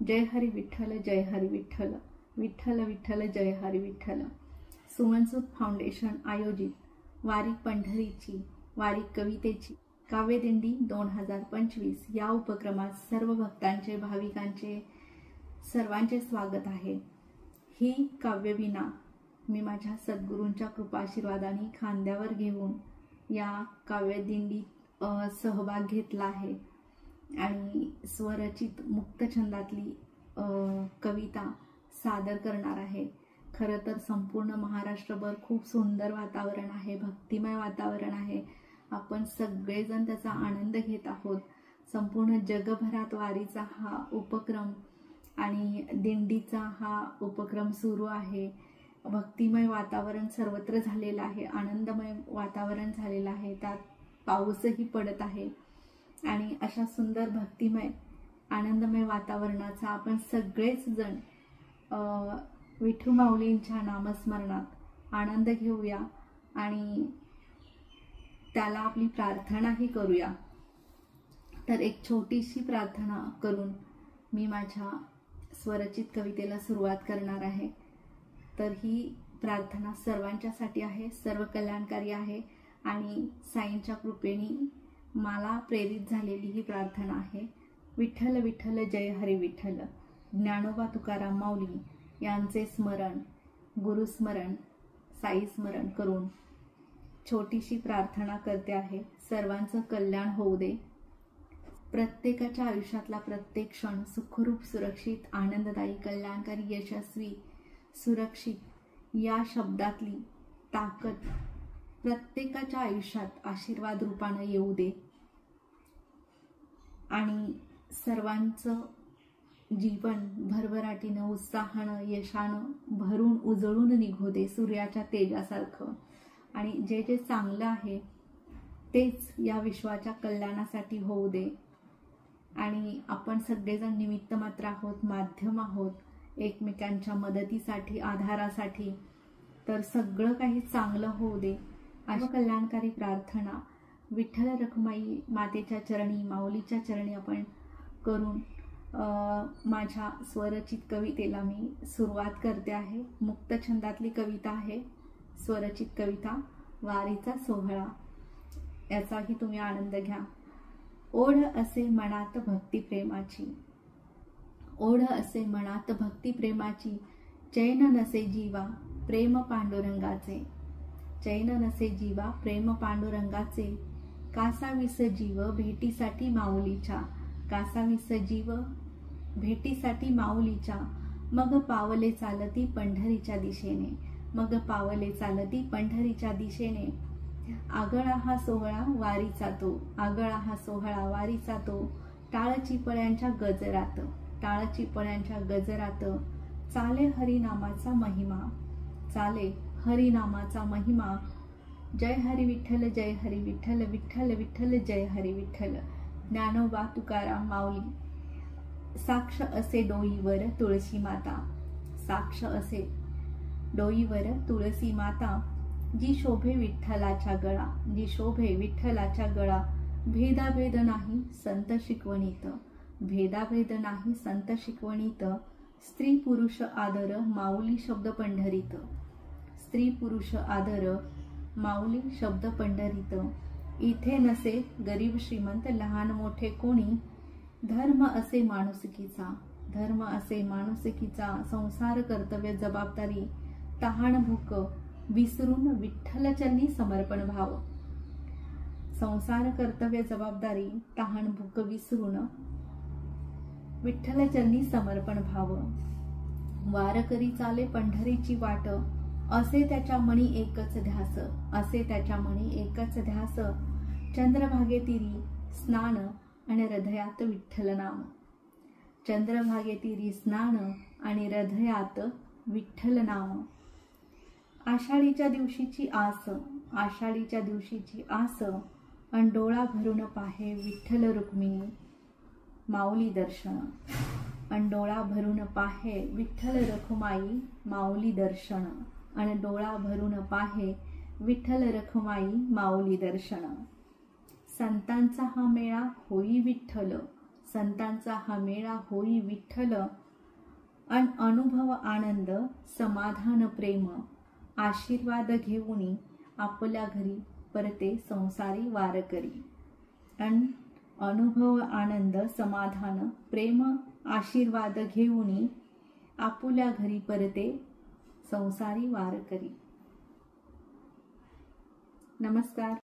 जय हरी विठ्ठल, जय हरी विठ्ठल, विठ्ठल विठ्ठल जय Hari Vitthal. सुमनसुत foundation आयोजित वारी पंढरीची वारी कवितेची काव्यदिंडी 2025 या उपक्रमात सर्व भक्तांचे, भाविकांचे सर्वांचे स्वागत आहे। ही काव्यविना मी माझ्या सद्गुरूंच्या कृपा आशीर्वादाने खांद्यावर घेऊन या काव्यदिंडीत सहभाग घेतला आहे आणि स्वरचित मुक्त छंदातली कविता सादर करणार आहे। खरं तर संपूर्ण महाराष्ट्रभर खूप सुंदर वातावरण आहे, भक्तिमय वातावरण आहे। आपण सगळेजण त्याचा आनंद घेत आहोत। संपूर्ण जगभरात वारीचा हा उपक्रम आणि दिंडीचा हा उपक्रम सुरू आहे। भक्तिमय वातावरण सर्वत्र झालेलं आहे, आनंदमय वातावरण झालेलं आहे, त्यात पाऊसही पडत आहे आणि अशा सुंदर भक्तिमय आनंदमय वातावरणाचा आपण सगळेच जण विठू माऊलींच्या नामस्मरणात आनंद घेऊया आणि त्याला आपली प्रार्थनाही करूया। तर एक छोटीशी प्रार्थना करून मी माझ्या स्वरचित कवितेला सुरुवात करणार आहे। तर ही प्रार्थना सर्वांच्यासाठी आहे, सर्व कल्याणकारी आहे आणि साईंच्या कृपेने मला प्रेरित झालेली ही प्रार्थना आहे। विठ्ठल विठ्ठल जय हरी विठ्ठल। ज्ञानोबा तुकाराम माऊली यांचे स्मरण, गुरुस्मरण, साई स्मरण करून छोटीशी प्रार्थना करते आहे। सर्वांचं कल्याण होऊ दे। प्रत्येकाच्या आयुष्यातला प्रत्येक क्षण सुखरूप, सुरक्षित, आनंददायी, कल्याणकारी, यशस्वी, सुरक्षित या शब्दातली ताकद प्रत्येकाच्या आयुष्यात आशीर्वाद रूपाने येऊ दे आणि सर्वांचं जीवन भरभराटीनं, उत्साहानं, यशानं भरून उजळून निघू दे सूर्याच्या तेजासारखं। आणि जे जे चांगलं आहे तेच या विश्वाच्या कल्याणासाठी होऊ दे। आणि आपण सगळेजण निमित्त मात्र आहोत, माध्यम आहोत एकमेकांच्या मदतीसाठी, आधारासाठी। तर सगळं काही चांगलं होऊ दे अशी कल्याणकारी प्रार्थना विठ्ठल रखुमाई मातेच्या चरणी, माऊलीच्या चरणी आपण करून माझ्या स्वरचित कवितेला मी सुरुवात करते आहे। मुक्त छंदातली कविता आहे, स्वरचित कविता वारीचा सोहळा, याचाही तुम्ही आनंद घ्या। ओढ असे मनात भक्तिप्रेमाची, ओढ असे मनात भक्तिप्रेमाची, चैन नसे जीवा प्रेम पांडुरंगाचे, चैन नसे जीवा प्रेम पांडुरंगाचे, कासावीस जीव भेटीसाठी माऊलीच्या, कासावीस जीव भेटीसाठी माऊलीच्या, मग पावले चालती पंढरीच्या दिशेने, मग पावले चालती पंढरीच्या दिशेने, आगळा हा सोहळा वारीचा तो, आगळा हा सोहळा वारीचा तो, टाळ चिपळ्यांच्या गजरात, टाळ चिपळ्यांच्या गजरात, चाले हरिनामाचा महिमा, चाले हरिनामाचा महिमा, जय हरी विठ्ठल, जय हरी विठ्ठल, विठ्ठल विठ्ठल जय हरी विठ्ठल। ज्ञानोबा तुकाराम माऊली। साक्ष असे डोईवर तुळशी माता, साक्ष असे डोईवर तुळशी माता, जी शोभे विठ्ठलाच्या गळा, जी शोभे विठ्ठलाच्या गळा, भेदाभेद नाही संत शिकवणीत, भेदाभेद नाही संत शिकवणीत, स्त्री पुरुष आदर माऊली शब्द पंढरीत, स्त्री पुरुष आदर माऊली शब्द पंढरीत, इथे नसे गरीब श्रीमंत लहान मोठे कोणी, धर्म असे माणुसकीचा, धर्म असे माणुसकीचा, संसार कर्तव्य जबाबदारी तहान भूक विसरून विठ्ठलचरणी समर्पण भाव, संसार कर्तव्य जबाबदारी तहान भूक विसरून विठ्ठलचरणी समर्पण भाव, वारकरी चाले पंढरीची वाट, असे त्याच्या मनी एकच ध्यास, असे त्याच्या मनी एकच ध्यास, चंद्रभागेतीरी स्नान आणि हृदयात विठ्ठल नाम, चंद्रभागेतीरी स्नान आणि हृदयात विठ्ठल नाम, आषाढीच्या दिवशीची आस, आषाढीच्या दिवशीची आस, अन डोळा भरून पाहे विठ्ठल रुक्मिणी माऊली दर्शन, अन डोळा भरून पाहे विठ्ठल रखुमाई माऊली दर्शन, अन डोळा भरून पाहे विठ्ठल रखुमाई माऊली दर्शन, संतांचा हा मेळा होई विठ्ठल, संतांचा हा मेळा होई विठ्ठल, अनुभव आनंद समाधान प्रेम, आशीर्वाद घेऊनी आपल्या घरी परते संसारी वारकरी. अनुभव आनंद समाधान प्रेम, आशीर्वाद घेऊनी आपुल्या घरी परते संसारी वारकरी. नमस्कार.